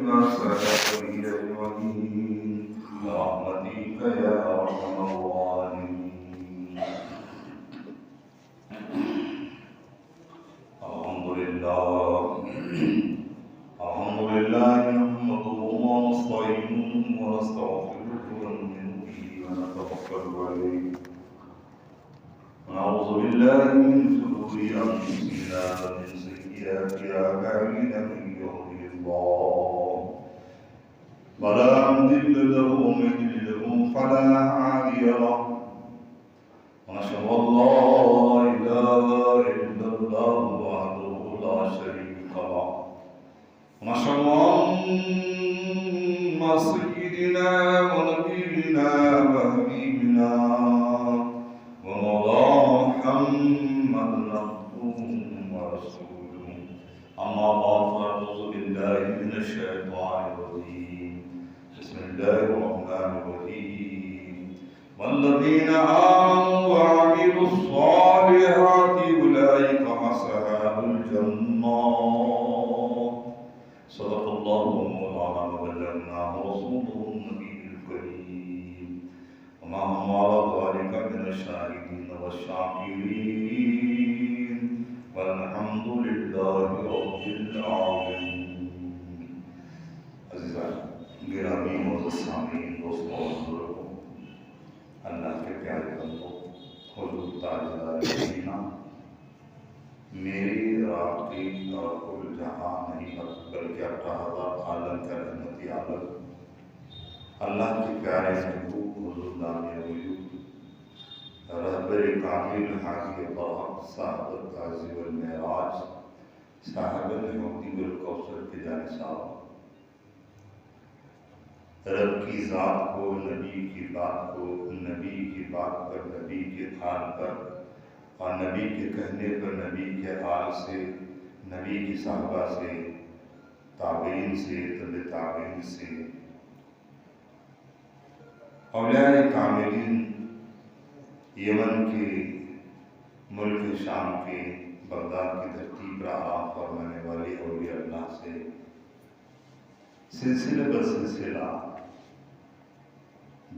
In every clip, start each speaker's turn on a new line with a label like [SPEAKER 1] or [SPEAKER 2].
[SPEAKER 1] ما سبق إلى اليمين برحمتك يا أرحم الراحمين. الحمد لله نحمده ونستعينه ونستغفره ونؤمن به ونتوكل عليه ونعوذ بالله من شرور أنفسنا ومن سيئات أعمالنا من يهده الله فلا مضل له ومن يضلل فلا هادي له ونشهد أن لا إله إلا الله وحده لا شريك له ونشهد أن سيدنا ونبينا وحبيبنا ومولانا محمدا عبده ورسوله أما بعد فأعوذ بالله من الشيطان الرجيم بسم الله الرحمن الرحيم والذين آمنوا وعملوا الصالحات أولئك أصحاب الجنة صدق الله مولانا وبلغنا رسوله النبي الكريم وما هم على ذلك من الشاهدين والشاكرين والحمد لله رب العالمين. عزیزان گرامی معزز سامعین دوستوں اور بزرگوں، اللہ کے پیارے بندوں، حضور تاجدار مدینہ، میری رات کی اور کل جہاں نہیں بلکہ 18,000 عالم کا رحمتی عالم اللہ کے پیارے محبوب حضور نامی غیوب رہبر کامل حاجی برحق صاحب التعزی والمعراج صاحب الحمدی والکوثر کے جانصاب رب کی ذات کو، نبی کی بات کو، نبی کی بات پر، نبی کے حال پر اور نبی کے کہنے پر، نبی کے حال سے، نبی کی صحابہ سے، تابعین سے، تبع تابعین سے، اولیاء کاملین، یمن کے ملک شام کے بغداد کی دھرتی پر آرام فرمانے والے اولیاء اللہ سے سلسلہ بر سلسلہ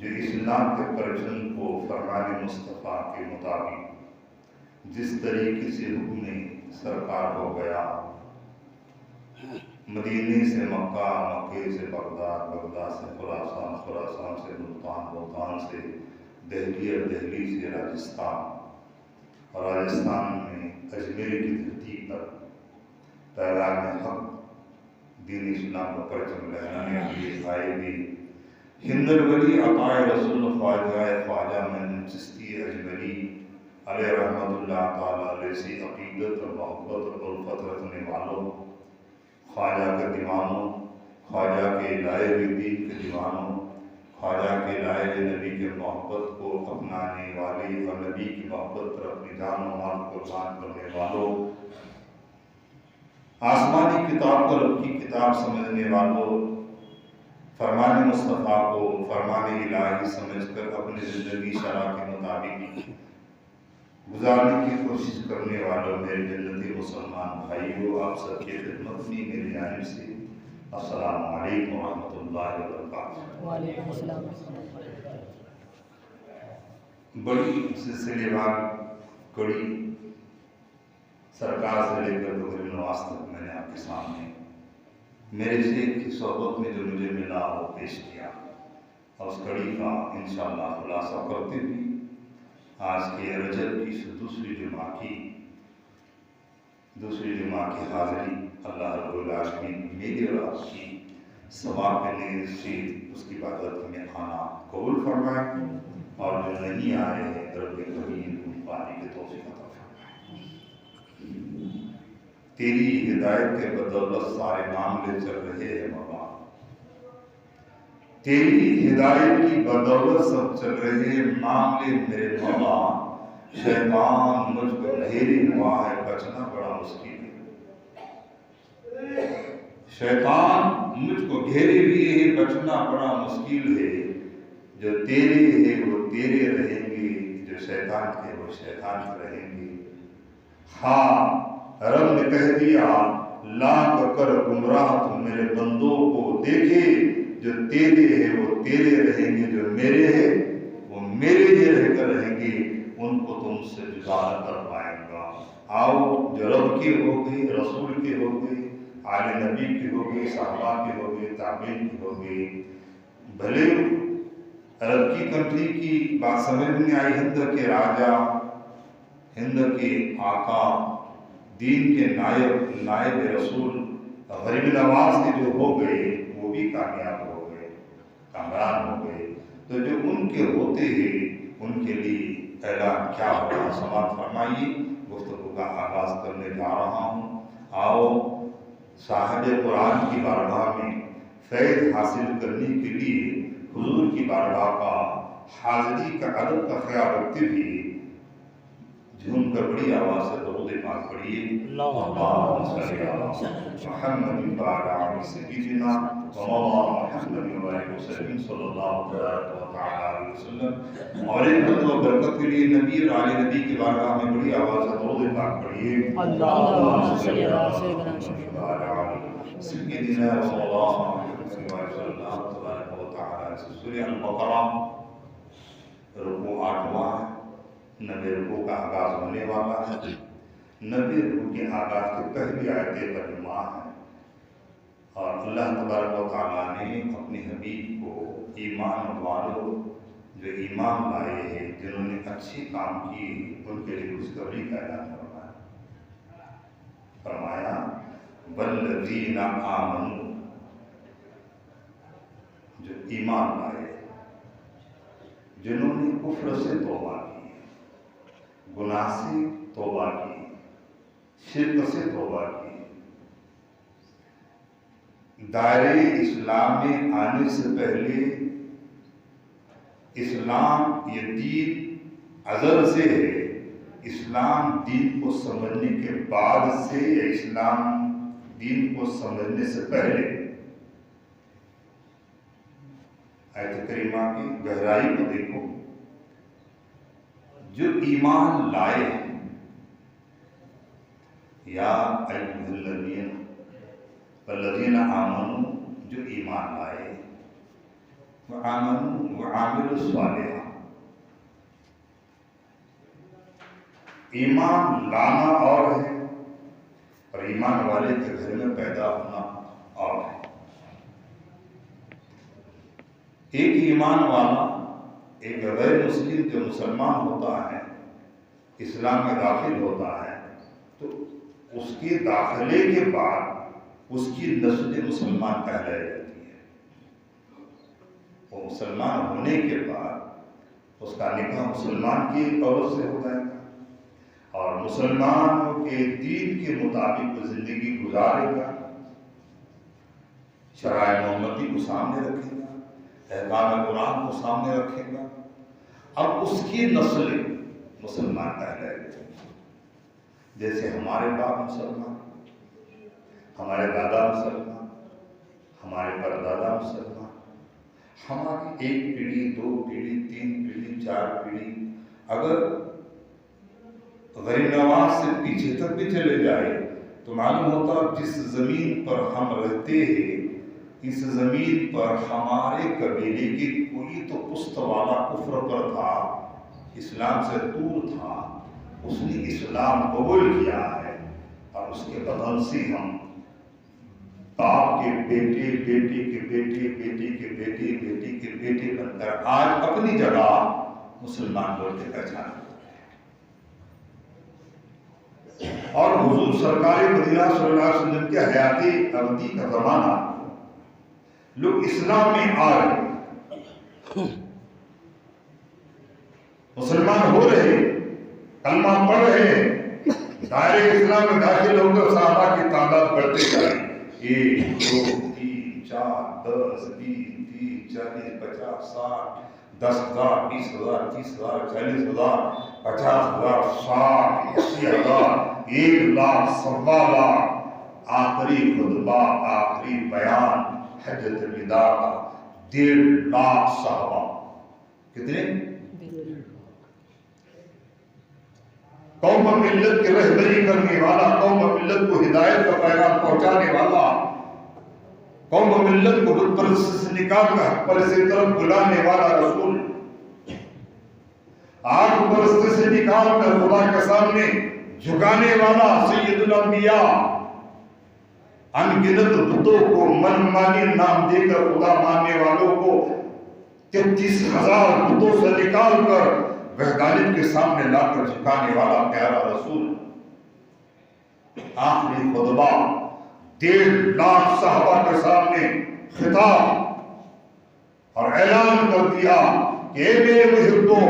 [SPEAKER 1] جو اسلام کے پرچم کو فرمان مصطفیٰ کے مطابق جس طریقے سے حکم سرکار ہو گیا، مدینے سے مکہ، مکے سے بغداد، بغداد سے خراسان، خراسان سے ملتان، ملتان سے دہلی اور دہلی سے راجستھان اور راجستھان میں اجمیر کی دھرتی پر پیغام حق دین اسلام کا پرچم لہرانے کے لیے آئے بھی ہند الولی عطائے رسول خواجہ معین چشتی اجمری علیہ رحمت اللہ تعالیٰ علیہ سے عقیدت اور محبت اور الفت رکھنے والوں، خواجہ کے دیوانوں، خواجہ کے لائے دین کے دیوانوں، خواجہ کے لائے نبی کے محبت کو اپنانے والے اور نبی کی محبت پر اپنی جان و مال قربان کرنے والوں، آسمانی کتاب کو رب کی کتاب سمجھنے والوں، فرمان مصطفیٰ کو فرمان الہی سمجھ کر اپنی زندگی شرع کے مطابق گزارنے کی کوشش کرنے والوں، میرے جنتی مسلمان بھائیوں، آپ سب کی خدمت میں میری جانب سے السلام علیکم ورحمۃ اللہ وبرکاتہ۔
[SPEAKER 2] وعلیکم السلام۔
[SPEAKER 1] بڑی سلسلے وار کڑی سرکار سے لے کر بغیر نواز تک میں نے آپ کے سامنے میرے شیخ کی صحبت میں جو مجھے ملا وہ پیش کیا، اور اس کڑی کا انشاءاللہ خلاصہ کرتے ہوئے آج کے رجب کی دوسری جمعہ کی حاضری اللہ رب العالمین میری اور آپ کی ثواب کرنے سے اس کی عبادت میں آنا قبول فرمائے، اور جو نہیں آئے رب کریم پانے کے توفیق عطا فرمائے۔ تیری ہدایت کے بدولت سارے معاملے چل رہے ہیں مولا، تیری ہدایت کی بدولت سب چل رہے ہیں معاملے میرے مولا، شیطان مجھ کو گھیرے ہوا ہے، بچنا بڑا مشکل ہے۔ شیطان مجھ کو گھیرے ہوئے ہے، بچنا بڑا مشکل ہے۔ جو تیرے ہے وہ تیرے رہیں گے، جو شیطان کے وہ شیطان کے رہیں گے۔ ہاں رب نے کہہ دیا لاکھ کر گمراہ تو میرے بندوں کو دیکھے جو تیرے ہیں وہ تیرے رہیں گے، جو میرے ہیں وہ میرے لیے رہ کر رہیں گے، ان کو تم سے جدا نہ کر پائے گا۔ آؤ، جو رب کی ہو گئی، رسول کی ہو گئی، آل نبی کی ہو گئی، صحابہ کی ہو گئی، تابعین کی ہو گئی، بھلے عرب کی کنٹری کی بات سمجھ میں آئی، ہند کے راجا، ہند کے آقا، دین کے نائب رسول، غریب نواز کے جو ہو گئے وہ بھی کامیاب ہو گئے، کامران ہو گئے، تو جو ان کے ہوتے ہیں ان کے لیے اعلان کیا ہوگا، سماعت فرمائیے۔ گفتگو کا آغاز کرنے جا رہا ہوں۔ آؤ صاحب قرآن کی بارگاہ میں فیض حاصل کرنے کے لیے حضور کی بارگاہ کا حاضری کا ادب کا خیال رکھتے ہوئے جھوم کر بڑی آواز سے درود پاک پڑھیے۔ اللہم صلی علی محمد وعلی آل سیدنا ومولانا محمد وعلی وسلم صلی اللہ علیہ وسلم۔ اور ایک خطبہ و برکت کے لیے نبی اور آل نبی کی بارگاہ میں بڑی آواز سے درود پاک پڑھیے۔ اللہم صلی علی محمد وعلی سیدنا ومولانا محمد وعلی صلی اللہ علیہ وسلم۔ سورہ البقرہ رکوع 8واں ہے، 90 رکوع کا آغاز ہونے والا ہے۔ 90 رکوع کے آغاز کی پہلی آیت کریمہ ہے، اور اللہ تبارک و تعالیٰ نے اپنے حبیب کو ایمان والوں جو ایمان لائے ہیں، جنہوں نے اچھے کام کیے، ان کے لیے خوشخبری کا اعلان فرمایا والذین آمنوا، جو ایمان لائے، جنہوں نے کفر سے توبہ کی، گناہ سے توبہ کی، شرک سے توبہ کی، دائرے اسلام میں آنے سے پہلے اسلام یہ دین ازل سے ہے، اسلام دین کو سمجھنے کے بعد سے یا اسلام دین کو سمجھنے سے پہلے؟ آیت کریمہ کی گہرائی کو دیکھو۔ جو ایمان لائے، یا ایھا الذین والذین آمنوا، جو ایمان لائے، وآمنوا وعملوا الصالحات، ایمان لانا اور ہے اور ایمان والے کے گھر میں پیدا ہونا اور ہے۔ ایک ایمان والا، ایک غیر مسلم جو مسلمان ہوتا ہے، اسلام میں داخل ہوتا ہے، تو اس کے داخلے کے بعد اس کی نسل مسلمان کہلائی جاتی ہے۔ وہ مسلمان ہونے کے بعد اس کا نکاح مسلمان کی عورت سے ہو جائے گا، اور مسلمانوں کے دین کے مطابق وہ زندگی گزارے گا، شرائع محمدی کو سامنے رکھے گا، احکام قرآن کو سامنے رکھے گا، اب اس کی نسل مسلمان کہلائے گا۔ جیسے ہمارے باپ مسلمان، ہمارے دادا مسلمان، ہمارے پردادا مسلمان، ہماری ایک پیڑھی، 2 پیڑھی، 3 پیڑھی، 4 پیڑھی اگر غریب نواز سے پیچھے تک بھی چلے جائے تو معلوم ہوتا جس زمین پر ہم رہتے ہیں، اس زمین پر ہمارے قبیلے کی کوئی تو پشت والا کفر پر تھا، اسلام سے دور تھا، اس نے اسلام قبول کیا ہے، اور اس کے بدل سے ہم باپ کے بیٹے، بیٹے کے بیٹے، بیٹے کے بیٹے، بیٹے کے بیٹے بن کر آج اپنی جگہ مسلمان بولتے پہچان۔ اور حضور سرکار مدینہ صلی اللہ علیہ وسلم کے حیاتی ابدی کا زمانہ لوگ اسلام میں آ رہے، مسلمان ہو رہے، کلمہ پڑھ رہے، دائرے اسلام میں داخل ہو کر صحابہ کی تعداد بڑھتے جا رہی، 1 2 3 4 10 20 30 40 50 60 10,000 20,000 30,000 40,000 50,000 60 80,000 1 لاکھ 1.25 لاکھ، آخری خطبہ، آخری بیان حجۃ الوداع کا 1.5 لاکھ صحابہ۔ کتنے؟ قوم و ملت کی رہبری کرنے والا، قوم و ملت کو ہدایت کا پیغام پہنچانے والا، قوم و ملت کو بت پرستی سے نکال کر حق پرستی کی طرف بلانے والا رسول، آگ پرستی سے نکال کر خدا کے سامنے جھکانے والا سید الانبیاء، ان گنت بتوں کو من مانی نام دے کر خدا ماننے والوں کو 33,000 بتوں سے نکال کر وحدانیت کے سامنے لا کر جھکانے والا پیارا رسول، آخری خطبہ 1.5 لاکھ صحابہ کے سامنے خطاب اور اعلان کر دیا کہ اے میرے محبوں،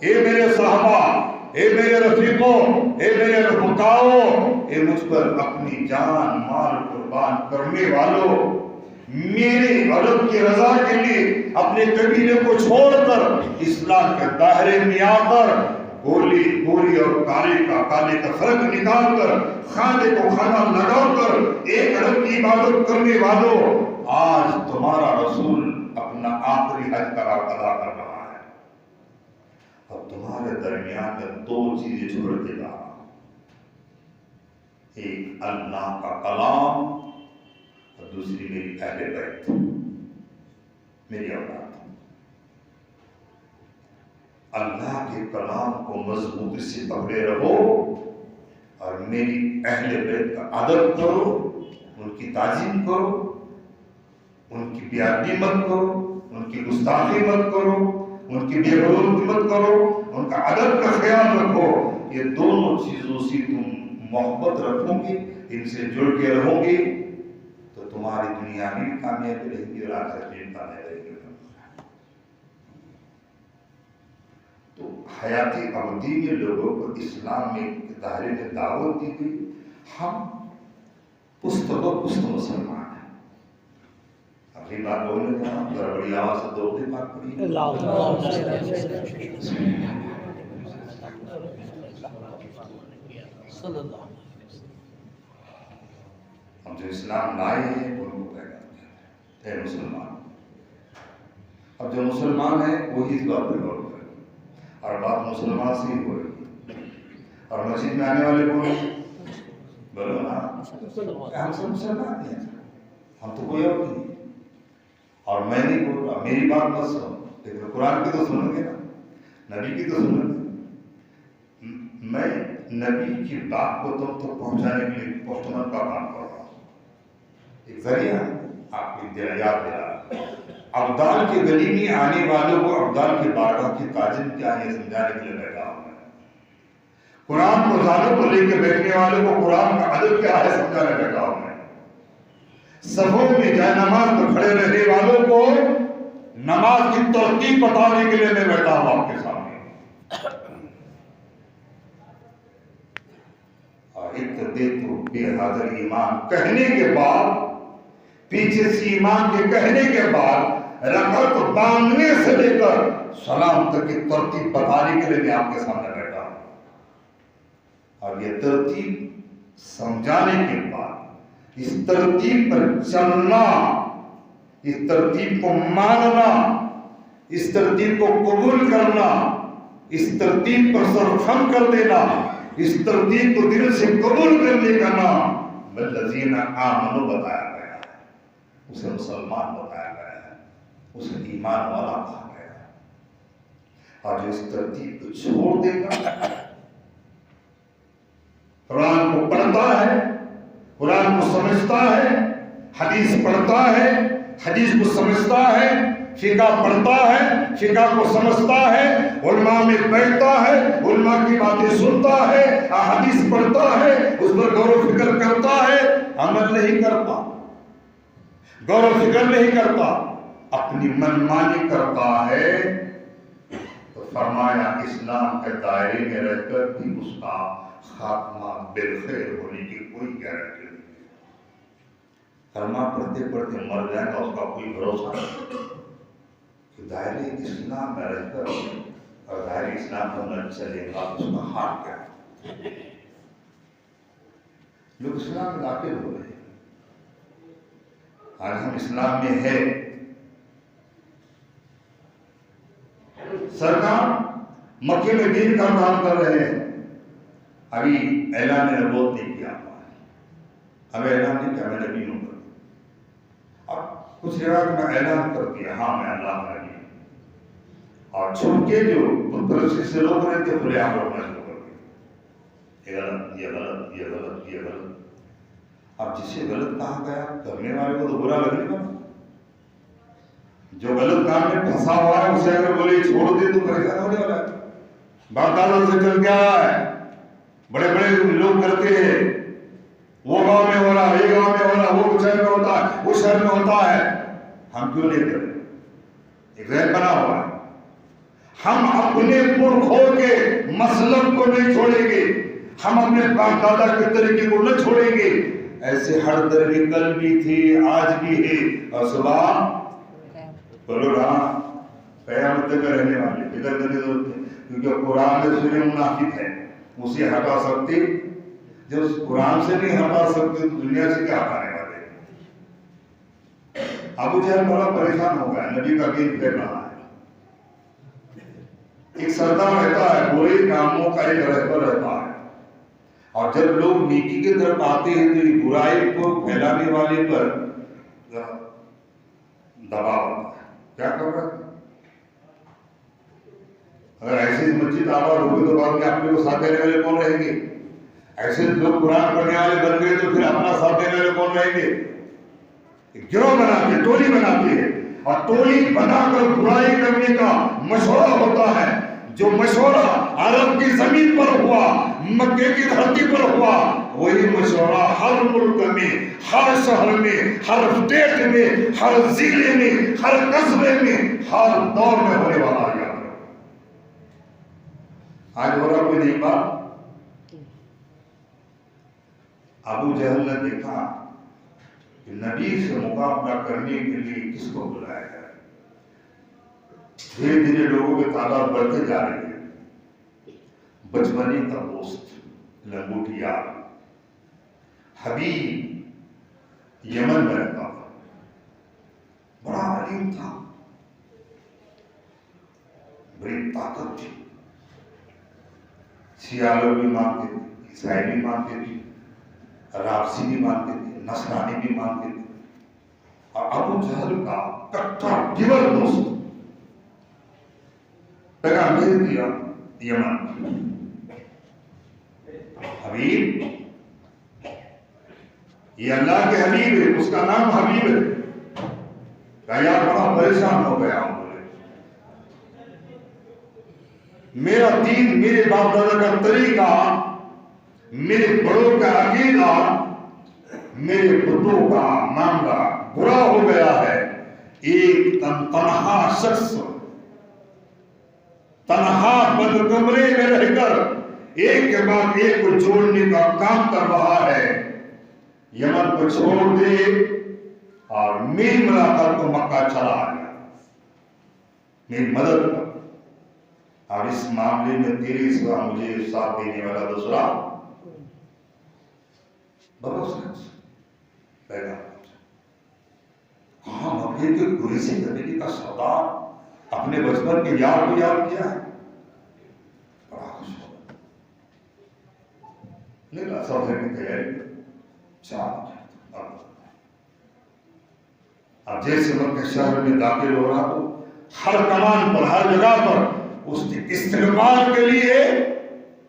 [SPEAKER 1] اے میرے صحابہ، اے میرے رفیقوں، اے میرے رفقاؤ، اے مجھ پر اپنی جان مال قربان کرنے والوں، میری عرب کی رضا کے لیے اپنے قبیلے کو چھوڑ کر اسلام کے دائرے میں آ کر گوری اور کالے کا فرق نکال کر خانے کو کھانا لگا کر ایک رب کی عبادت کرنے والوں، آج تمہارا رسول اپنا آخری حج کا ادا کر رہا ہے اور تمہارے درمیان میں 2 چیزیں چھوڑ کے جا رہا، ایک اللہ کا کلام اور دوسری میری اہل بیت، میری اولاد۔ اللہ کے کلام کو مضبوطی سے پکڑے رہو اور میری اہل بیت کا ادب کرو، ان کی تعظیم کرو، ان کی بے ادبی مت کرو، ان کی گستاخی مت کرو، ان کی بے حرمتی مت کرو، ان کا ادب کا خیال رکھو۔ یہ دونوں چیزوں سے تم محبت رکھو گے، ان سے جڑ کے رہو گے تو تمہاری دنیا میں بھی کامیابی رہے گی اور آخرت میں بھی کامیابی رہے گی۔ تو حیاتی ابدی میں لوگوں کو اسلام میں دائرے میں دعوت دی گئی، ہم پست مسلمان ہیں۔ اپنی بات بولنے کا ذرا بڑی آواز سے دو بھی بات پڑی، ہم جو اسلام لائے ہیں ان کو کہتے ہیں اے مسلمان۔ اب جو مسلمان ہیں وہی اس بات پر غور کریں اور بات مسلمان سے ہی ہو رہی ہے۔ اور مسجد میں آنے والے کون ہیں؟ بولو نا، ہم سب مسلمان ہیں، ہم تو کوئی اور نہیں۔ اور میں نہیں بول رہا، میری بات مت سنو، لیکن قرآن کی تو سنو گے نا، نبی کی تو سنو گے۔ میں نبی کی بات کو تم تک پہنچانے کے لیے پختون کا کام کر رہا ہوں، ایک ذریعہ آپ کی یاد دلا۔ ابدال کے گلی میں آنے والوں کو ابدال کے بارگاہ کی تعظیم کیا ہے سمجھانے کے لیے بیٹھا ہوں میں۔ قرآن کو زانوں کو لے کے بیٹھنے والوں کو قرآن کا ادب کیا ہے سمجھانے بیٹھا ہوں میں۔ صفوں میں جائے نماز پر کھڑے رہنے والوں کو نماز کی ترتیب بتانے کے لیے میں بیٹھا ہوں آپ کے سامنے۔ اور ابتدیتو بے حاضر ایمان کہنے کے بعد، پیچھے سے ایمان کے کہنے کے بعد رکعت باندھنے سے لے کر سلام تک کی ترتیب بتانے کے لیے میں آپ کے سامنے بیٹھا ہوں۔ اور یہ ترتیب سمجھانے کے بعد اس ترتیب پر چلنا، اس ترتیب کو ماننا، اس ترتیب کو قبول کرنا، اس ترتیب پر سر خم کر دینا، اس ترتیب کو دل سے قبول کرنے کا نام والذین آمنوا بتایا گیا ہے، اسے مسلمان بتایا گیا ہے، اسے ایمان والا کہا گیا ہے۔ اور جو اس ترتیب کو چھوڑ دے گا، قرآن کو پڑھتا ہے، قرآن کو سمجھتا ہے، حدیث پڑھتا ہے، حدیث کو سمجھتا ہے، فقہ پڑھتا ہے، فقہ کو سمجھتا ہے، علماء میں بیٹھتا ہے، علماء کی باتیں سنتا ہے، حدیث پڑھتا ہے، اس پر غور و فکر کرتا ہے، عمل نہیں کرتا، غور و فکر نہیں کرتا، اپنی منمانی کرتا ہے، تو فرمایا اسلام کے دائرے میں رہ کر بھی اس کا خاتمہ بالخیر ہونے کی کوئی گارنٹی نہیں۔ کلمہ پڑھتے پڑھتے مر جائے گا، اس کا کوئی بھروسہ نہیں کہ دائرے اسلام میں رہ کر اور دائرے اسلام کو نہ چلے گا، اس کا حال کیا ہے۔ لوگ اسلام میں داخل ہو رہے ہیں، آج ہم اسلام میں ہے، سرکار مکے میں دین کا کام کر رہے ہیں، ابھی اعلان نبوت نہیں کیا، اب اعلان نہیں کیا، میں نبی ہوں گا۔ اب کچھ روایت میں اعلان کر دیا ہاں میں اللہ کا نبی ہوں، اور چھپ کے جو پرستی سے لوگ رہے تھے کھلے عام روکنا شروع کر دیا، یہ غلط یہ غلط یہ غلط یہ غلط۔ اب جسے غلط کہا گیا کرنے والے کو تو برا لگنے گا، جو غلط کام میں پھنسا ہوا ہے اسے اگر بولے چھوڑ دے تو پریشان ہونے والا ہے۔ باقاعدہ سے چل کے آیا ہے، بڑے بڑے لوگ کرتے ہیں، وہ گاؤں میں ہو رہا یہ گاؤں میں ہو رہا وہ شہر میں ہوتا ہے وہ شہر میں ہوتا ہے، ہم کیوں نہیں کرتے؟ ایک ذہن بنا ہوا ہے، ہم اپنے پرکھوں کے مسلک کو نہیں چھوڑیں گے، ہم اپنے باپ دادا کے طریقے کو نہ چھوڑیں گے۔ ایسے ہر طرح کل بھی تھی آج بھی ہے اور صبح بولو رہا قیامت تک رہنے والے، فکر کرنے کی ضرورت ہے، کیونکہ قرآن میں سورہ منافق ہے، اسے ہٹا سکتے، جب قرآن سے نہیں ہٹا سکتے تو دنیا سے کیا ہٹانے والے؟ ابو جہل بڑا پریشان ہو گیا، نبی کا دین پھیر رہا ہے، ایک سردار رہتا ہے، برے کاموں کا ایک رہبر رہتا ہے، اور جب لوگ نیکی کی طرف آتے ہیں تو یہ برائی کو پھیلانے والے پر دباؤ ہوتا ہے۔ کیا کر رہا ہے؟ اگر ایسی مسجد آباد ہوگی تو بعد میں اپنے کو ساتھ دینے والے کون رہیں گے؟ ایسے لوگ قرآن پڑھنے والے بن گئے تو پھر اپنا ساتھ دینے والے کون رہیں گے؟ گروہ بناتے ہیں، ٹولی بناتے ہیں، اور ٹولی بنا کر برائی کرنے کا مشورہ ہوتا ہے۔ جو مشورہ عرب کی زمین پر ہوا، مکے کی دھرتی پر ہوا، وہی مشورہ ہر ملک میں، ہر شہر میں، ہر اسٹیٹ میں، ہر ضلع میں، ہر قصبے میں، ہر دور میں ہونے والا ہے۔ آج ہو رہا کوئی نہیں بات؟ ابو جہل نے دیکھا کہ نبی سے مقابلہ کرنے کے لیے کس کو بلایا جائے، دھیرے دھیرے لوگوں کی تعداد بڑھتے جا رہی ہے۔ بچپنے کا دوست لنگوٹیا حبیب یمن میں رہتا تھا، بڑا علیم تھا، بڑی طاقت تھی، شیعہ لوگ بھی مانتے تھے، عیسائی بھی مانتے تھے، رابسی بھی مانتے تھے، نصرانی بھی مانتے تھے، اور ابو جہل کا کٹھا ڈیور دوست پیغام بھیج دیا یمن، حبیب یہ اللہ کے حبیب ہے، اس کا نام حبیب ہے، کہ یار بڑا پریشان ہو گیا ہوں، میرا دین، میرے باپ دادا کا طریقہ، میرے بڑوں کا عقیدہ، میرے بتوں کا معاملہ برا ہو گیا ہے۔ ایک تنہا شخص تنہا بند کمرے میں رہ کر ایک کے بعد ایک کو جوڑنے کا کام کر رہا ہے، یمن کو چھوڑ دے اور میری ملاقات کو مکہ چلا آیا، میری مدد کر، اور اس معاملے میں تیرے سوا مجھے ساتھ دینے والا دوسرا بھروسہ پیدا کہاں مکے کے گوری سے زندگی کا سردار اپنے بچپن کے یار کو یاد کیا ہے، بڑا خوش ہو لیکن سفر کی تیاری اب جیسے مکہ شہر میں داخل ہو رہا تو ہر کمان پر، ہر جگہ پر اس کے استقبال کے لیے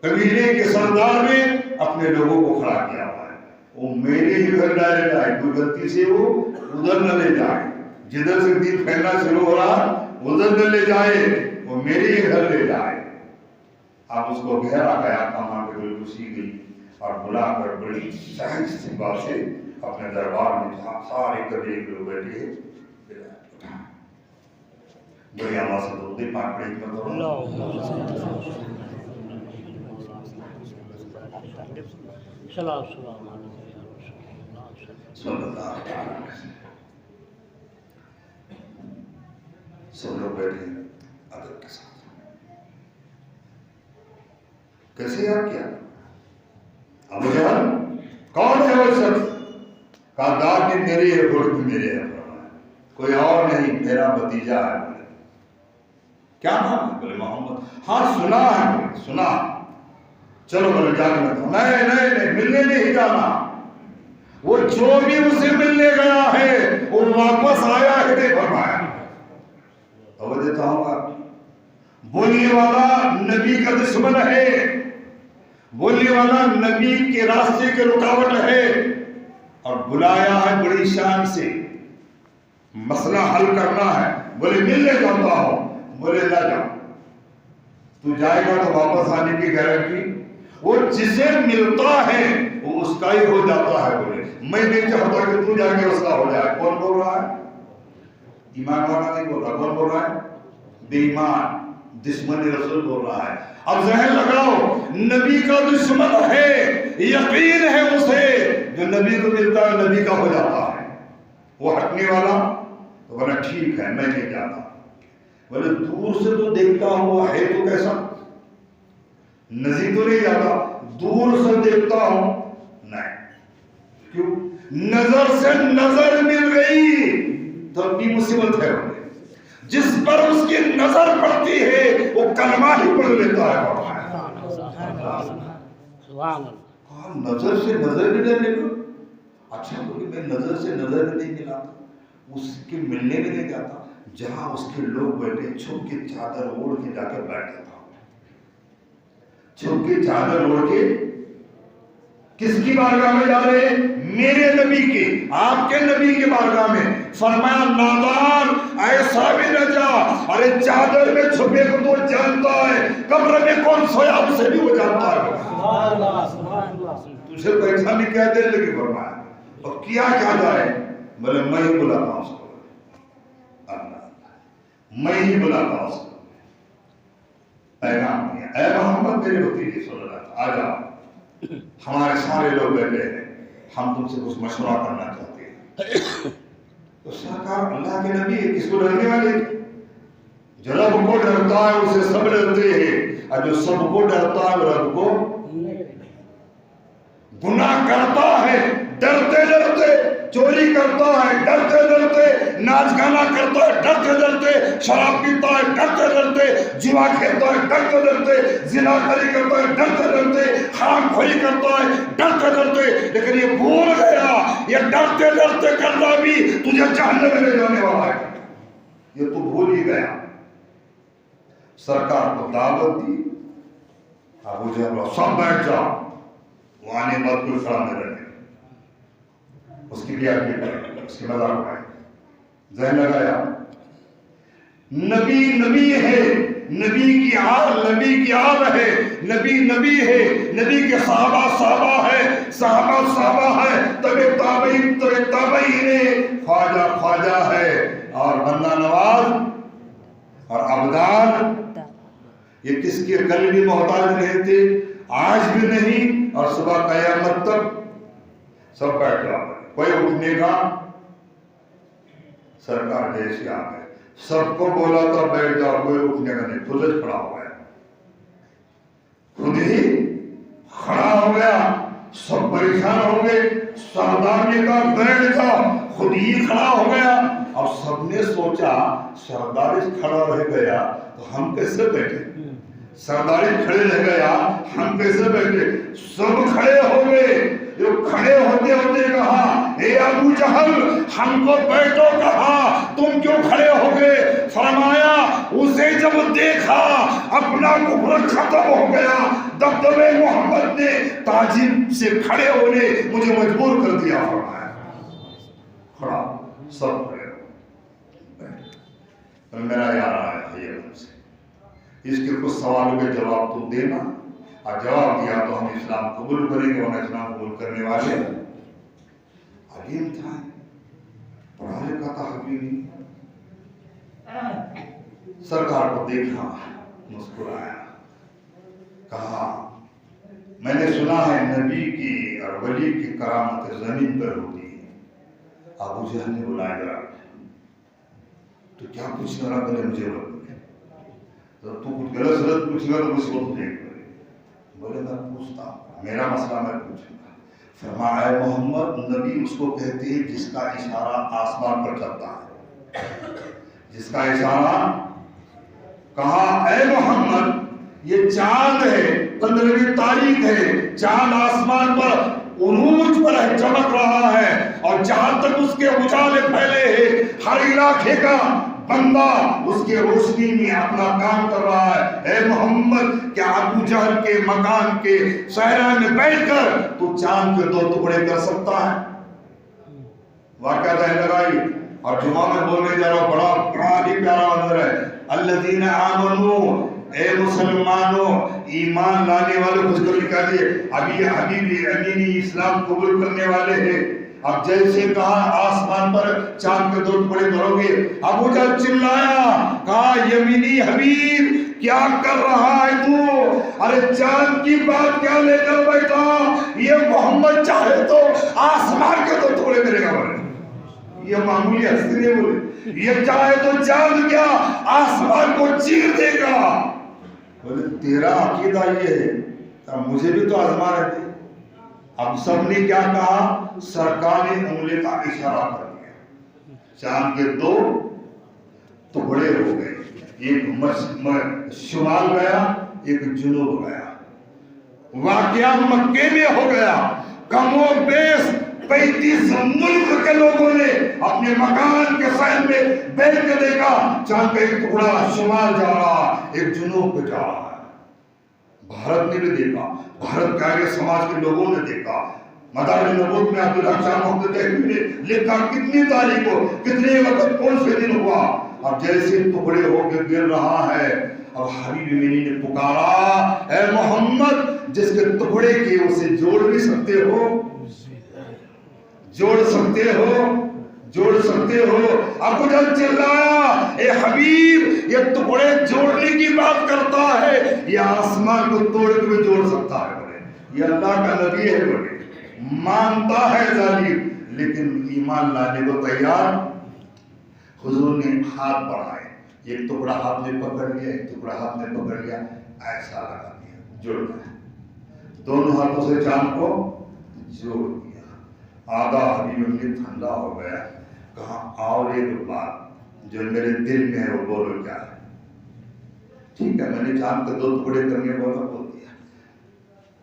[SPEAKER 1] قبیلے کے سردار نے اپنے لوگوں کو کھڑا کیا ہوا ہے، وہ میرے ہی گھر ڈائریکٹ آئے، کوئی غلطی سے وہ ادھر نہ لے جائے، جدھر سے دین پھیلنا شروع ہو رہا ادھر نہ لے جائے، وہ میرے ہی گھر لے جائے۔ اب اس کو گھیرا گیا، کمان کے دل خوشی گئی، اور بلا کر بڑی شاہی استقبال سے اپنے دربار میں جہاں سارے قبیلے کے لوگ بیٹھے ہیں بڑی آواز سے دو دے پاک پڑے حکمت کرو صلی اللہ علیہ وسلم۔ سب لوگ بیٹھے ادب کے ساتھ، کیسے یاد کیا؟ ابو جہل کون ہے وہ شخص؟ کہا داد بھی میری ہے، گھوڑ بھی میرے ہے، کوئی اور نہیں، میرا بھتیجا ہے۔ کیا نام ہے؟ بولے محمد۔ ہاں سنا ہے، سنا، چلو بولے جا کے میں نہیں ملنے نہیں جانا، وہ جو بھی اسے ملنے گیا ہے وہ واپس آیا ہی نہیں فرمایا. توجہ دیتا ہوں آپ. بولنے والا نبی کا دشمن ہے, بولنے والا نبی کے راستے کے رکاوٹ ہے, اور بلایا ہے بڑی شان سے, مسئلہ حل کرنا ہے. بولے ملنے جاتا ہوں, بولے نہ جاؤ, تو جائے گا تو واپس آنے کی گارنٹی. وہ جسے ملتا ہے وہ اس کا ہی ہو جاتا ہے. بولے میں نہیں چاہتا کہ تو جا کے اس کا ہو جائے. کون بول رہا ہے؟ ایمان والا نہیں بول رہا. کون بول رہا ہے؟ بے ایمان دشمن رسول بول رہا ہے. اب ذہن لگاؤ, نبی کا دشمن ہے, یقین ہے اسے, جو نبی کو ملتا ہے نبی کا ہو جاتا ہے. وہ ہٹنے والا تو بولا ٹھیک ہے میں نہیں جاتا. بولے دور سے تو دیکھتا ہوں ہے تو کیسا, نزدیک تو نہیں جاتا, دور سے دیکھتا ہوں نہیں. کیوں؟ نظر سے نظر مل گئی تو بھی مصیبت ہے. جس پر اس کی نظر پڑتی ہے وہ کلمہ ہی پڑھ لیتا ہے. کہا نظر سے نظر بھی نہیں ملا. اچھا بولے میں نظر سے نظر بھی نہیں ملا, اس کے ملنے بھی نہیں جاتا. جہاں اس کے لوگ بیٹھے چھپ کے چادر اوڑھ کے جا کے بیٹھ جاتا ہوں. چھپ کے چادر اوڑھ کے کس کی بارگاہ میں جا رہے ہیں؟ میرے نبی کے, آپ کے نبی کے بارگاہ میں. فرمایا نادان ایسا بھی نہ جا, ارے چادر میں چھپے کو تو جانتا ہے, قبر میں کون سویا اسے بھی وہ جانتا ہے. تجھے پہچان نہیں کہہ دے لگی. فرمایا اور کیا جائے؟ بولے میں ہی بلاتا ہوں اس کو, میں ہی بلاتا ہوں اس کو. پیغام دیا, اے محمد میرے بھتیجے صلی اللہ علیہ وسلم آ جاؤ, ہمارے سارے لوگ بیٹھے ہیں, ہم تم سے کچھ مشورہ کرنا چاہتے ہیں. تو سرکار اللہ کے نبی ہے, کس کو ڈرنے والے؟ جو رب کو ڈرتا ہے اسے سب ڈرتے ہیں, اور جو سب کو ڈرتا ہے وہ رب کو. گناہ کرتا ہے ڈرتے ڈرتے, چوری کرتا ہے ڈرتے ڈرتے, ناچ گانا کرتا ہے ڈرتے ڈرتے, شراب پیتا ہے ڈرتے ڈرتے, جوا کھیلتا ہے ڈرتے ڈرتے, زنا کاری کرتا ہے ڈرتے ڈرتے, حرام خوری کرتا ہے ڈرتے ڈرتے. لیکن یہ بھول گیا یہ ڈرتے ڈرتے کرنا بھی تجھے جہنم میں لے جانے والا ہے. یہ تو بھول ہی گیا. سرکار کو دعوت دی, ابو جہل سب بیٹھ جاؤ, وہ آنے بعد کوئی کھڑا نہیں رہے. اس کی بھی آگے کرے, اس کی مذاق اڑائے. ذہن لگایا نبی نبی ہے, نبی کی آل نبی کی آل ہے, نبی نبی ہے, نبی کے صحابہ صحابہ ہے, صحابہ صحابہ ہے, تبع تابعین تبع تابعین, خواجہ خواجہ ہے, اور بندہ نواز اور عبدال. یہ کس کے کل بھی محتاج نہیں تھے, آج بھی نہیں, اور صبح قیامت تک سب بیٹھ جاؤ. کوئی اٹھنے کا, سرکار جیسے آ گئے, سب کو بولا تھا بیٹھ جاؤ, کوئی اٹھنے کا نہیں, خود ہی کھڑا ہو گیا. خود ہی کھڑا ہو گیا. سب پریشان ہو گئے. سردار نے کہا بیٹھ جاؤ, خود ہی کھڑا ہو گیا. اب سب نے سوچا سردار کھڑا رہ گیا تو ہم کیسے بیٹھے, سرداری کھڑے رہ گیا ہم کیسے بیٹھے. سب کھڑے ہو گئے. جو کھڑے ہوتے ہوتے کہا اے ابو جہل ہم کو بیٹھو, کہا تم کیوں کھڑے ہو گئے؟ فرمایا اسے جب دیکھا اپنا کفر ختم ہو گیا, دبدبے محمد نے تعظیم سے کھڑے ہونے مجھے مجبور کر دیا. فرمایا کھڑا, سب کھڑے ہو. میرا یار آیا ہے ہم سے, اس کے کچھ سوالوں کے جواب تو دینا, اور جواب دیا تو ہم اسلام قبول کریں گے, اور اسلام قبول کرنے والے علیم تھا, پڑھا لکھا تھا حکیم. سرکار کو دیکھا, مسکرایا, کہا میں نے سنا ہے نبی کی اور ولی کی کرامت زمین پر ہوتی ہے. ابو جہل نے بلایا ذرا, تو کیا پوچھنے والا پہلے مجھے بولے, تو کچھ غلط سلط پوچھے گا تو مجھ کو دیکھ. بولے میں پوچھتا ہوں, میرا مسئلہ میں پوچھوں گا. فرمایا اے محمد, نبی اس کو کہتے ہیں جس کا اشارہ آسمان پر چلتا ہے, جس کا اشارہ. کہا اے محمد یہ چاند ہے, 15ویں تاریخ ہے, چاند آسمان پر
[SPEAKER 2] عروج پر ہے، چمک رہا ہے، اور جہاں تک اس کے اجالے پھیلے ہیں ہر علاقے کا بندہ اس کے روشنی میں اپنا کام کر رہا ہے۔ اے محمد، کیا ابو جہل کے مکان کے صحرا میں بیٹھ کر تو چاند کے 2 ٹکڑے کر سکتا ہے؟ واقعہ ذہن لگائی۔ اور جمعہ میں بولنے جا رہا ہوں، بڑا ہی پیارا منظر ہے۔ الذین آمنوا، اے مسلمانوں، ایمان لانے والے، خوشخبری کہہ دیے، ابھی حبیب امینی اسلام قبول کرنے والے ہیں۔ اب جیسے کہا آسمان پر چاند کے 2 ٹکڑے کرو گے، ابو جہل چلایا، کہا یمینی حبیب کیا کر رہا ہے تو؟ ارے چاند کی بات کیا لے کر بیٹھا؟ یہ محمد چاہے تو آسمان کے 2 ٹکڑے کرے گا۔ بولے یہ معمولی ہستی نہیں، بولے یہ چاہے تو چاند کیا آسمان کو چیر دے گا۔ بولے تیرا عقیدہ یہ ہے، اب مجھے بھی تو آزما رہے۔ اب سب نے کیا کہا؟ سرکار نے انگلی کا اشارہ کر دیا، چاند کے 2 ٹکڑے ہو گئے، ایک شمال گیا، ایک جنوب گیا۔ واقعہ مکے میں ہو گیا۔ کم و بیش 35 ملک کے لوگوں نے اپنے مکان کے صحن میں بیٹھ کے دیکھا، چاند کا ایک ٹکڑا شمال جا رہا، ایک جنوب پہ جا رہا ہے۔ بھارت نے بھی دیکھا، بھارت کے آگے سماج کے لوگوں نے دیکھا۔ مدارج نبوت میں عبدالحق شاہ محمد دہلوی نے لکھا کتنی تاریخ کو، کتنے وقت، کون سے دن ہوا۔ اب جیسے ٹکڑے ہو کے گر رہا ہے، اب حبیب امینی نے پکارا، اے محمد، جس کے ٹکڑے کے اسے جوڑ بھی سکتے ہو، جوڑ سکتے ہو، جوڑ سکتے ہو۔ ابو جہل چلایا، اے حبیب، یہ ٹکڑے جوڑنے کی بات کرتا ہے، یہ آسمان کو توڑ کے بھی جوڑ سکتا ہے۔ بولے یہ اللہ کا نبی ہے، بولے مانتا ہے ظالم لیکن ایمان لانے کو تیار۔ حضور نے ہاتھ بڑھائے، ایک ٹکڑا ہاتھ میں پکڑ لیا، ایک ٹکڑا ہاتھ میں پکڑ لیا، ایسا لگا دیا، جڑ گیا، دونوں ہاتھوں سے چاند کو جوڑ دیا۔ آدھا حبیب امینی ٹھنڈا ہو گیا، کہا اور ایک بات جو میرے دل میں ہے وہ بولو کیا ہے؟ ٹھیک ہے، میں نے چاند کے 2 ٹکڑے کرنے بولا، بول دیا۔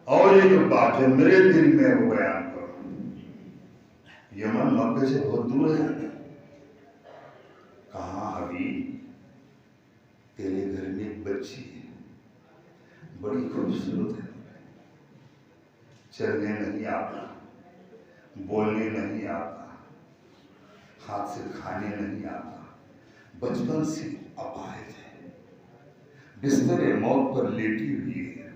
[SPEAKER 2] اور ایک بات جو میرے دل میں ہے وہ بیان کرو۔ یمن مکے سے بہت دور ہے۔ کہاں حبیب، تیرے گھر میں ایک بچی ہے، بڑی خوبصورت ہے، چلنے نہیں آتا، بولنے نہیں آتا، ہاتھ سے کھانے نہیں آتا، بچپن سے اپاہج ہے، بستر موت پر لیٹی ہوئی ہے،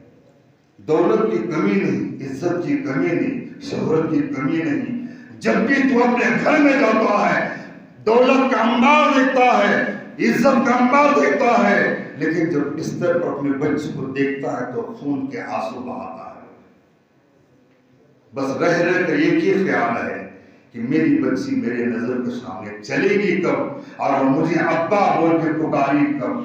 [SPEAKER 2] دولت کی کمی نہیں، عزت کی کمی نہیں، شہرت کی کمی نہیں۔ جب بھی تو اپنے گھر میں جاتا ہے دولت کا انبار دیکھتا ہے، عزت کا انبار دیکھتا ہے، لیکن جب بستر پر اپنے بچے کو دیکھتا ہے تو خون کے آنسو بہاتا ہے۔ بس رہ رہ کر ایک ہی خیال ہے کہ میری بچی میرے نظر کے سامنے چلے گی کب اور مجھے ابا بول کے پکاری کب۔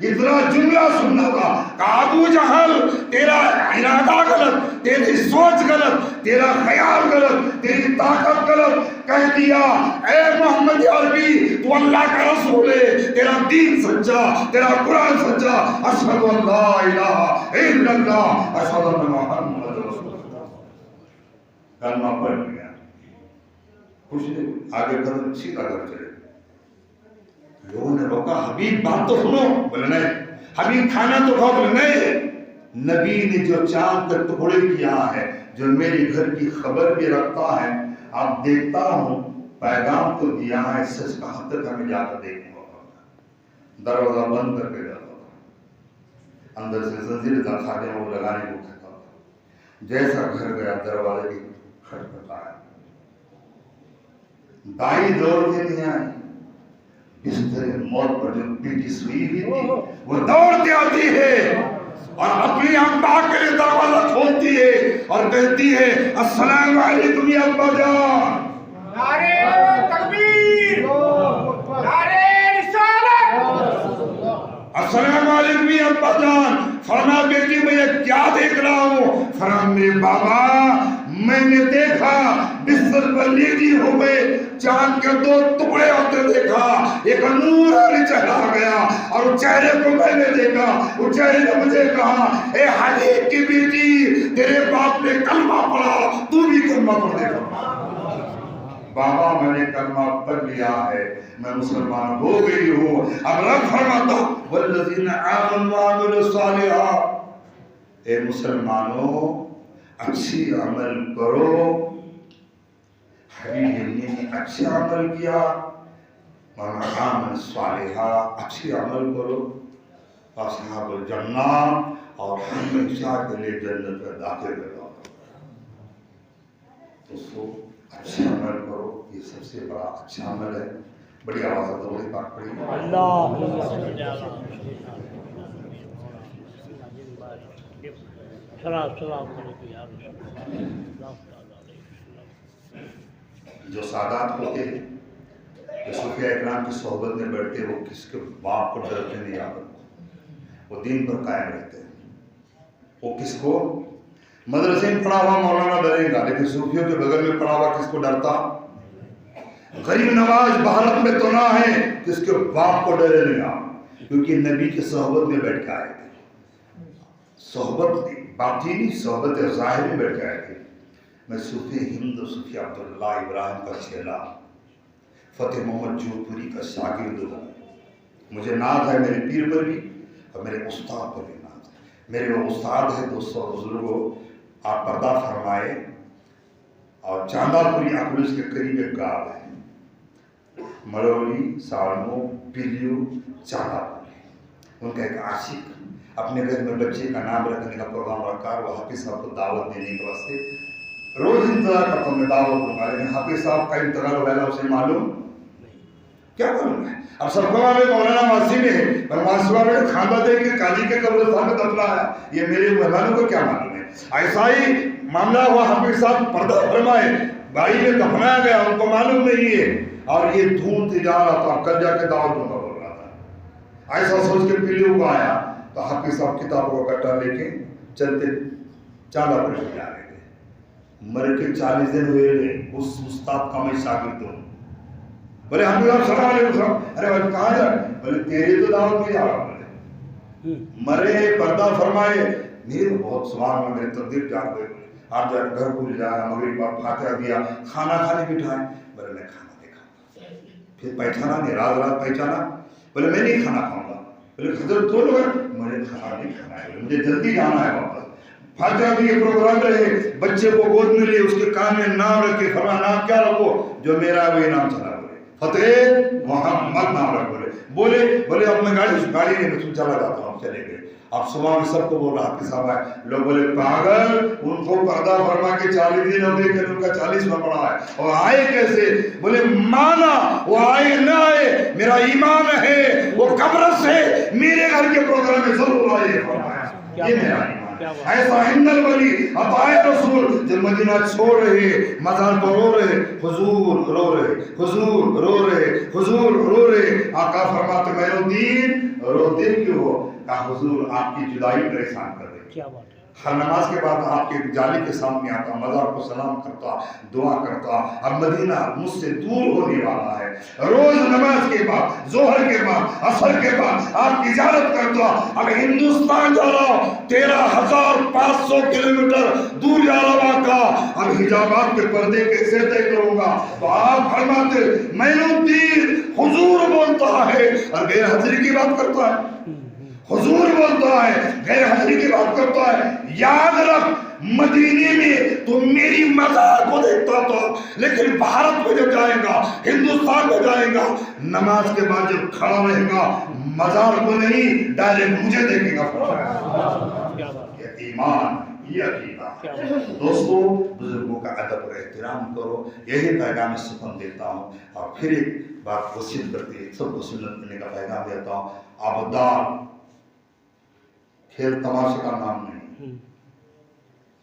[SPEAKER 2] اتنا جملہ سننا تھا کہ ابو جہل تیرا ارادہ غلط، تیری سوچ غلط، تیرا خیال غلط، تیری طاقت غلط، کہہ دیا اے محمد عربی تو اللہ کا رسول ہے، تیرا دین سچا، تیرا قرآن سچا، اشہد ان لا الہ الا اللہ اشہد ان محمد رسول اللہ۔ کلمہ پڑھ لیا، کچھ نہیں، آگے قدم سیدھا کر چلے۔ لوگوں نے روکا، حبیب بات تو سنو، بولے نہیں، حبیب کھانا تو کھاؤ، بولے نہیں۔ نبی نے جو چاند کے ٹکڑے کیا ہے، جو میرے گھر کی خبر بھی رکھتا ہے، اب دیکھتا ہوں پیغام تو دیا ہے، سچ کہاں تک ہمیں جا کر دیکھنے کو پڑتا۔ دروازہ بند کر کے جاتا تھا، اندر سے زنجیر کا خادم وہ لگانے کو کہتا تھا۔ جیسا گھر گیا دروازے کی کھٹکھٹایا، دائی دوڑ کے نہیں آئی، بستر موت پر جو بیٹی سوئی ہوئی تھی وہ دوڑتے آتی ہے اور اپنی اماں کے لیے دروازہ کھولتی ہے اور کہتی ہے السلام علیکم یا ابا جان۔
[SPEAKER 3] نعرہ تکبیر، نعرہ رسالت،
[SPEAKER 2] السلام علیکم یا ابا جان۔ فرما بیٹی میں یہ کیا دیکھ رہا ہوں؟ فرما میرے بابا میں نے دیکھا بستر پر لیٹی ہو گئے چاند کے دو ٹکڑے ہوتے دیکھا، ایک نورانی چہرہ آ گیا اور چہرے کو میں نے دیکھا، وہ چہرے نے مجھے کہا اے حبیب کی بیٹی تیرے باپ نے کلمہ پڑھا، تو بھی کلمہ پڑھ دے گا۔ بابا میں نے کلمہ پڑھ لیا ہے، میں مسلمان ہو گئی ہوں۔ اب رب فرماتا والذین آمنوا وعملوا الصالحات، اے مسلمانوں اچھی عمل کرو۔ حبیب نے اچھا عمل کیا، من عمل صالحا، اچھی عمل کرو، اصحاب الجنہ، اور ہمیشہ کے لیے جنت میں داخل کرو۔ دوستو اچھا عمل کرو، یہ سب سے بڑا اچھا عمل ہے۔ بڑی آواز سے درود پاک پڑھی۔ جو سادات ہوتے ہیں، جو صوفیاء اکرام کی صحبت میں بیٹھتے، وہ کس کے باپ کو ڈرتے نہیں آتے، وہ دین پر قائم رہتے ہیں۔ وہ کس کو مدرسے میں پڑھا ہوا مولانا ڈرے گا، لیکن صوفیوں کے بغل میں پڑھا ہوا کس کو ڈرتا؟ غریب نواز بھارت میں تو نہ ہے، کس کے باپ کو ڈرے نہیں گا، کیونکہ نبی کی صحبت میں بیٹھ کے آئے تھے۔ صحبت باطنی، صحبت ظاہر میں بیٹھ کے آئے تھے۔ میں صوفی ہند، صوفی عبداللہ ابراہیم کا چیلا، فتح محمد جوھ پوری کا شاگرد ہوں۔ مجھے ناز ہے میرے پیر پر بھی اور میرے استاد پر بھی ناز ہے۔ میرے وہ استاد ہے، دوستوں بزرگوں، آپ پردہ فرمائے، اور چاندہ پوری اکلوس کے قریب ایک گاؤں ہے، مرولی، سالمو، پیلیو، چاندہ پوری۔ ان کا ایک عاشق اپنے گھر میں بچے کا نام رکھنے کا پروگرام رکھا، اور وہ حافظ صاحب کو دعوت دینے کے واسطے روز انتظار کرتا ہوں، میں دعوت دوں گا، لیکن حافظ صاحب کا انتقال ہو گیا، اسے معلوم کیا معلوم ہے؟ اب سب کو معلوم ہے مولانا ماسی میں ہے، پر ماسی والے نے کھانا دے کے قاضی کے قبرستان میں دفنا ہے، یہ میرے مہمانوں کو کیا معلوم ہے؟ ایسا ہی معاملہ ہوا، حافظ صاحب پردہ فرمائے، بھائی میں دفنایا گیا، ان کو معلوم نہیں ہے، اور یہ ڈھونڈتے جا رہا تھا، کل جا کے دعوت دوں گا بول رہا تھا۔ ایسا سوچ کے پیلیو کو آیا تو حافظ صاحب کتابوں کا کٹا لے کے چلتے چاندہ پر جا رہے تھے۔ مر کے 40 دن ہوئے تھے، اس استاد کا میں شاگرد ہوں۔ بولے حافظ صاحب سلام علیکم، ارے بھائی کہاں جا رہے؟ بولے تیری تو دعوت نہیں جا رہا۔ بولے مرے پردہ فرمائے، میرے بہت سوال میں میرے تقدیر جان گئے، آپ جا گھر کو لے جایا، مغرب بعد فاتحہ دیا، کھانا کھانے بٹھائے۔ بولے میں کھانا نہیں کھاؤں گا۔ پھر پہچانا نہیں، رات رات پہچانا، بولے میں نہیں کھانا کھاؤں گا۔ بولے حضرت تو لوگ، مجھے کھانا نہیں کھانا ہے، مجھے جلدی جانا ہے واپس۔ فاتحہ بھی یہ پروگرام رہے، بچے کو گود میں لے، اس کے کان میں نام رکھے، فرمایا نام کیا رکھو؟ جو میرا وہی نام چلا۔ بولے فتح محمد نام رکھ۔ بولے اب میں گاڑی نہیں، میں چلا جاتا ہوں، چلے گئے۔ اب صبح میں سب کو بول رہا حافظ صاحب آئے، لوگ بولے پاگل، ان کو پردہ فرما کے 40 دن ہو گئے کہ ان کا 40واں پڑا ہے، اور آئے کیسے؟ بولے مانا وہ آئے نہ آئے، میرا ایمان ہے وہ قبر سے میرے گھر کے پروگرام میں ضرور آئے، فرمایا یہ میرا ایمان۔ ایسا ہند الولی عطائے رسول جب مدینہ چھوڑ رہے، مزار کو رو رہے، حضور رو رہے، حضور رو رہے، حضور رو رہے۔ آقا فرماتے میرے دین روتے کیوں ہو؟ کہا حضور آپ کی جدائی پریشان کر رہی۔ کیا بات ہے؟ ہر نماز کے بعد آپ کے جالی کے سامنے آتا، مزار کو سلام کرتا، دعا کرتا، اب مدینہ مجھ سے دور ہونے والا ہے، روز نماز کے بعد، ظہر کے بعد، عصر کے بعد آپ کی زیارت کرتا، اب ہندوستان جا رہا ہوں، 13,500 کلومیٹر دور جا رہا ہوں، اب حجابات کے پردے کیسے طے کروں گا؟ تو آپ فرماتے میں الدین حضور بولتا ہے اور غیر حاضری کی بات کرتا ہے، حضور بولتا ہے غیر حاضری کی بات کرتا ہے۔ یاد رکھ مدینے میں تو میری مزار کو دیکھتا تھا، لیکن بھارت میں جب جائے گا، ہندوستان میں جائے گا، نماز کے بعد جب کھڑا رہے گا مزار کو نہیں ڈائریکٹ مجھے دیکھے گا۔ یہ ایمان، یہ عقیدہ۔ دوستو بزرگوں کا ادب اور احترام کرو، یہی پیغام سخن دیتا ہوں۔ اور پھر ایک بات وصیت کرتے سب کو سنت ملنے کا پیغام دیتا ہوں، آبدال کھیل تماشے کا نام نہیں،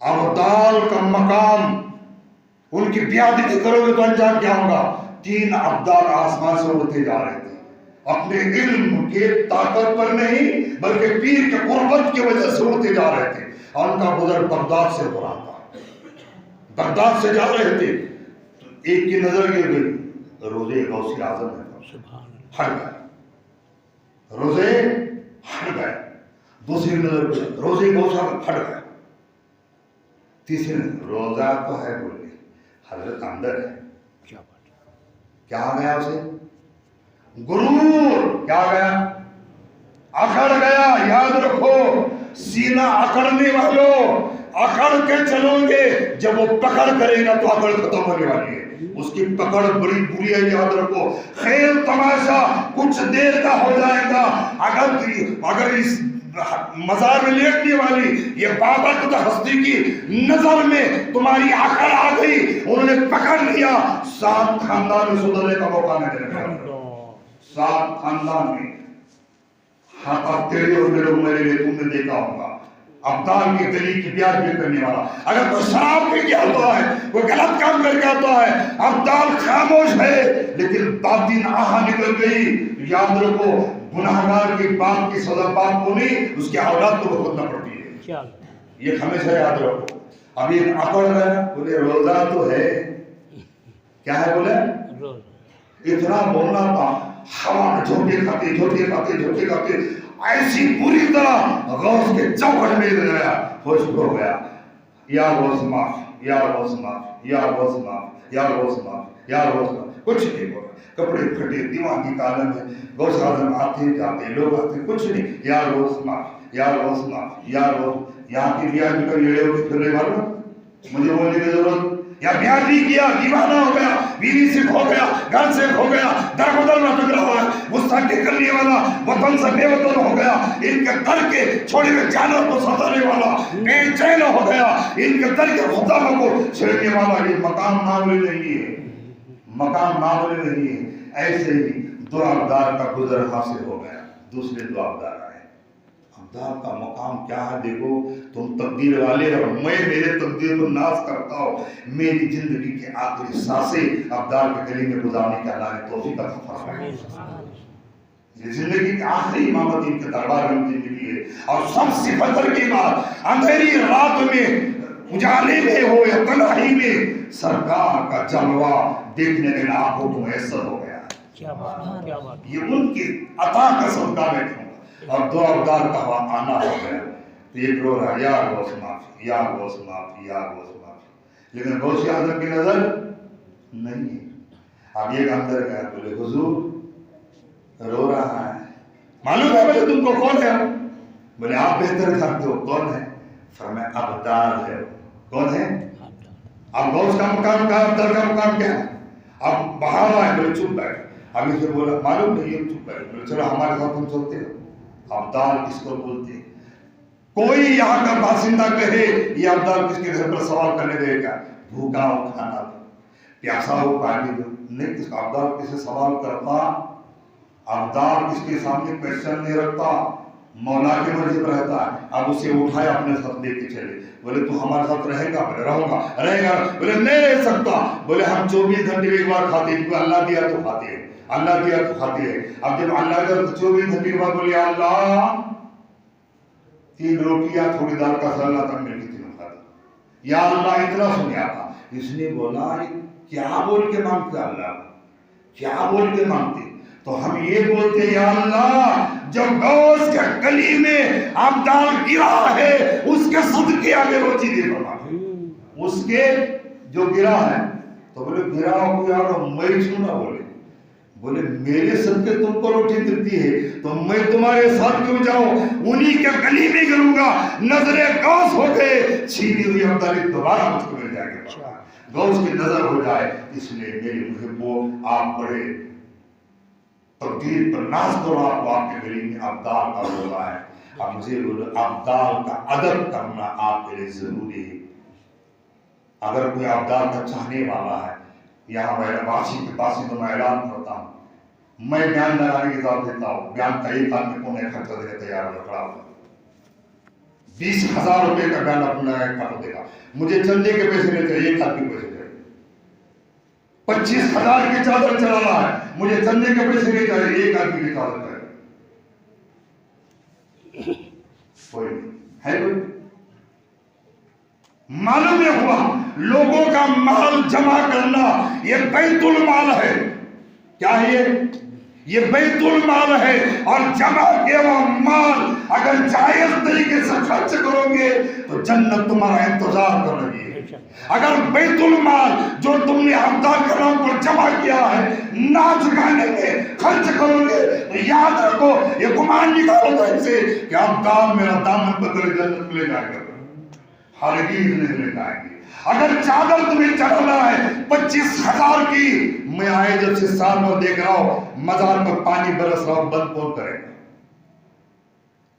[SPEAKER 2] ابدال کا مقام، ان کی بیادبی کرو گے تو انجام کیا ہوگا؟ 3 ابدال آسمان سے اڑتے جا رہے تھے، اپنے علم کے طاقت پر نہیں بلکہ پیر کے قربت کی وجہ سے اڑتے جا رہے تھے، اور ان کا گزر بغداد سے ہو رہا تھا، بغداد سے جا رہے تھے، ایک کی نظر گر گئی، روزے غوث اعظم ہے، ہٹ گئے، روزے ہٹ گئے، دوسری نظر روزے غوث اعظم ہٹ گئے، تیسری روزہ تو ہے بولی حضرت اندر ہے، کیا آ گیا اسے؟ غرور کیا آ گیا؟ اکڑ گیا۔ یاد رکھو سینہ اکڑنے والوں اکڑ کے چلو گے، جب وہ پکڑ کرے گا تو اکڑ ختم ہونے والی ہے، اس کی پکڑ بڑی بری ہے، یاد رکھو۔ خیل تماشا کچھ دیر کا ہو جائے گا، اگر اس مزار میں لیٹنے والی یہ بابت ہستی کی نظر میں تمہاری اکڑ آ گئی، انہوں نے پکڑ لیا، 7 خاندان میں سدھرنے کا موقع نہیں دینے کا، 7 خاندان میں۔ ہاں اب تیرے اور میرے لیے تم نے دیکھا ہوگا ابدال کی گلی کی بیاج بھی کرنے والا، اگر کوئی شراب پی کے آتا ہے، کوئی غلط کام کر کے آتا ہے، ابدال خاموش ہے، لیکن بات دن آہا نکل گئی، یاد رکھو گناہگار کی باپ کی سزا باپ کو نہیں، اس کی اولاد کو بھگتنا پڑتی ہے، یہ ہمیشہ یاد رکھو۔ اب یہ اکڑ گیا، بولے روزہ تو ہے، کیا ہے بولے؟ اتنا بولنا تھا، ہوا میں جھوٹے کھاتے ایسی پوری طرح غوث کے چوکھٹ میں گیا، خوش ہو گیا، یا غوث معاف، یا غوث معاف، یا غوث معاف، یا غوث معاف، یا غوث معاف، کچھ نہیں بولا، کپڑے پھٹے، دیوانگی کا عالم ہے، غوث اعظم آتے جاتے لوگ آتے، کچھ نہیں، یا غوث معاف، یا غوث معاف، یا غوث، یہاں کی بیاج کر لیڑے ہو کے پھرنے والا مجھے بولنے کی ضرورت، یا بیاج نہیں کیا، دیوانہ ہو گیا، بیوی سے کھو گیا، گھر سے کھو گیا، در بدل میں ٹکرا ہوا ہے، گستاخی کرنے والا وطن سے بے وطن ہو گیا، ان کے در کے چھوڑے ہوئے جانور کو ستانے والا بے چین ہو گیا، ان کے در کے خداموں کو چھیڑنے والا، یہ مقام معمولی نہیں ہے، مقام معمولی نہیں ہے۔ ایسے ہی دو ابدال کا گزر حاصل ہو گیا، دوسرے دو ابدال آئے۔ ابدال کا مقام کیا ہے دیکھو، تم تقدیر والے ہو، میں میرے تقدیر کو ناز کرتا ہوں، میری زندگی کے آخری سانسیں ابدال کے گلی میں گزارنے کے اللہ نے توفیق عطا فرمائی۔ یہ زندگی کی آخری امامت ان کے دربار میں زندگی ہے، اور سب سے فجر کے بعد اندھیری رات میں اجالے میں ہو یا تنہائی میں سرکار کا جلوہ دیکھنے کے آنکھوں کو میسر ہو گیا۔ یہ ان کی عطا کا صدقہ میں کہوں گا، اور دو ابدال کا آنا ہو گیا، تو ایک رو رہا یا غوث معاف، یا غوث معاف، یا غوث معاف، لیکن غوث اعظم کی نظر نہیں ہے۔ اب ایک اندر گیا، بولے حضور رو رہا ہے، معلوم ہے بولے تم کو کون ہے؟ بولے آپ بہتر جانتے ہو کون ہے؟ فرمایا ابدال ہے۔ کون ہے؟ اب غوث کا مقام کیا، ابدال کا مقام کیا ہے؟ اب باہر آئے، بولے چپ بیٹھ، اب اسے بولا معلوم نہیں ہے، چپ بیٹھ، بولے چلو ہمارے ساتھ تم چلتے ہو۔ ابدال کس کو بولتے ہیں؟ کوئی یہاں کا باشندہ کہے یہ ابدال کس کے گھر پر سوال کرنے دے گا، بھوکا ہو کھانا دو، پیاسا ہو پانی دو، نہیں کس کا ابدال کسے سوال کرتا، ابدال کس کے سامنے کویسچن نہیں رکھتا، مولا کی مرضی پر رہتا ہے۔ اب اسے اٹھایا اپنے ساتھ لے کے چلے، بولے تو ہمارے ساتھ رہے گا؟ بولے رہوں گا۔ رہے گا؟ بولے نہیں رہ سکتا۔ بولے ہم 24 گھنٹے میں ایک بار کھاتے ہیں، کیونکہ اللہ دیا تو کھاتے ہیں، اللہ دیا تو کھاتے ہیں۔ اب جب اللہ دیا تو 24 گھنٹے کے بعد بولے اللہ 3 روٹیاں تھوڑی دال کا سالنا تک مل کے تینوں کھاتے، یا اللہ اتنا سنیا تھا۔ اس نے بولا کیا بول کے مانگتے اللہ، کیا بول کے مانگتے؟ تو ہم یہ بولتے یا اللہ جب غوث کے گلی میں ابدال گرا ہے اس کے صدقے آگے روزی دے فرما، اس کے جو گرا ہے، تو بولے گرا ہو یار میں چھونا، بولے میرے صدقے تم کو روٹی ملتی ہے تو میں تمہارے ساتھ کیوں جاؤں، انہی کے گلی میں گروں گا، نظر غوث ہو گئے، چھینی ہوئی ابدالی دوبارہ مجھ کو مل جائے گا، غوث کی نظر ہو جائے۔ اس لیے میری محبو آپ بڑے تقدیر پر ناز کرو، آپ کو آپ کے گلی میں ابدال کا روزہ ہے۔ اب مجھے بولو ابدال کا ادب کرنا آپ کے لیے ضروری ہے۔ اگر کوئی ابدال کا چاہنے والا ہے، یہاں میں واسی کے پاس تو میں اعلان کرتا ہوں، میں بیان لگانے کی اجازت دیتا ہوں، بیان کا ایک آدمی کو میں خرچہ دینے تیار ہو کھڑا ہوں، 20,000 روپے کا بیان اپنا خرچہ دے گا، مجھے چندے کے پیسے نہیں چاہیے، ایک آدمی پیسے چاہیے، 25,000 کی چادر چلانا ہے، مجھے چندے کے پیسے نہیں چاہیے، ایک آدمی کی چادر چاہیے، کوئی ہے کوئی؟ معلوم ہوا لوگوں کا مال جمع کرنا یہ بیت المال ہے، کیا ہے یہ بیت المال ہے، اور جمع کیا ہوا مال اگر جائز طریقے سے خرچ کرو گے تو جنت تمہارا انتظار کر رہی ہے۔ اگر بیت المال جو تم نے حقدار کے نام پر جمع کیا ہے ناچ گانے میں خرچ کرو گے تو یاد رکھو، یہ گمان نکالو گا اس سے کہ حقدار میرا دامن پکڑ جنت لے جائے گا، ہرگز نہیں لے جائیں گے۔ اگر چادر تمہیں چڑھنا ہے 25,000 کی، میں آئے جب سے سال میں دیکھ رہا ہوں مزار پر پانی برس رہا ہوں، بند کون کرے گا؟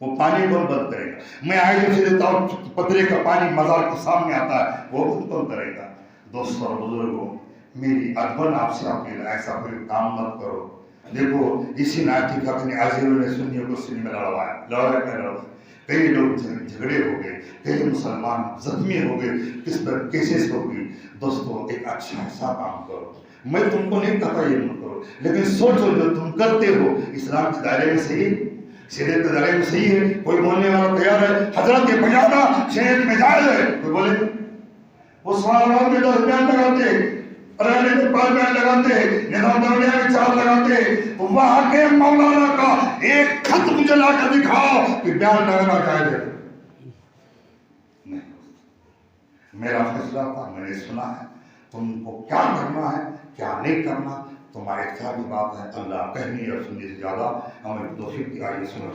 [SPEAKER 2] وہ پانی کون بند کرے گا؟ میں آئے جب سے دیتا ہوں پترے کا پانی مزار کے سامنے آتا ہے، وہ بند کون کرے گا؟ دوستوں اور بزرگوں، میری ادبن آپ سے اپیل، ایسا کوئی کام مت کرو۔ دیکھو اسی نائٹی کا اپنے عزیزوں نے سنیوں کو سنی میں لڑوایا، کئی لوگ جھگڑے ہو گئے، کئی مسلمان زخمی ہو گئے، کس پر کیسز ہو گئی۔ دوستو ایک اچھا ایسا کام کرو، میں تم کو نہیں کہتا یہ مت کرو، لیکن سوچو جو تم کرتے ہو اسلام کے دائرے میں صحیح، شریعت کے دائرے میں صحیح ہے؟ کوئی بولنے والا تیار ہے حضرت یہ بجانا شریعت میں جائز ہے؟ کوئی بولے؟ وہ سوال میں 10 بیان لگاتے، رہنے میں 5 بیان لگاتے، نظام دولیا میں 4 لگاتے، وہاں کے مولانا کا ایک خط مجھے لا کر دکھاؤ کہ بیان لگانا جائز ہے۔ نہیں، میرا فیصلہ تھا، میں نے سنا ہے، تم کو کیا کرنا ہے کیا نہیں کرنا تمہارے اختیار کی بات ہے۔ اللہ کہنے اور سننے سے زیادہ ہمیں توفیق دی، آئیے سنو۔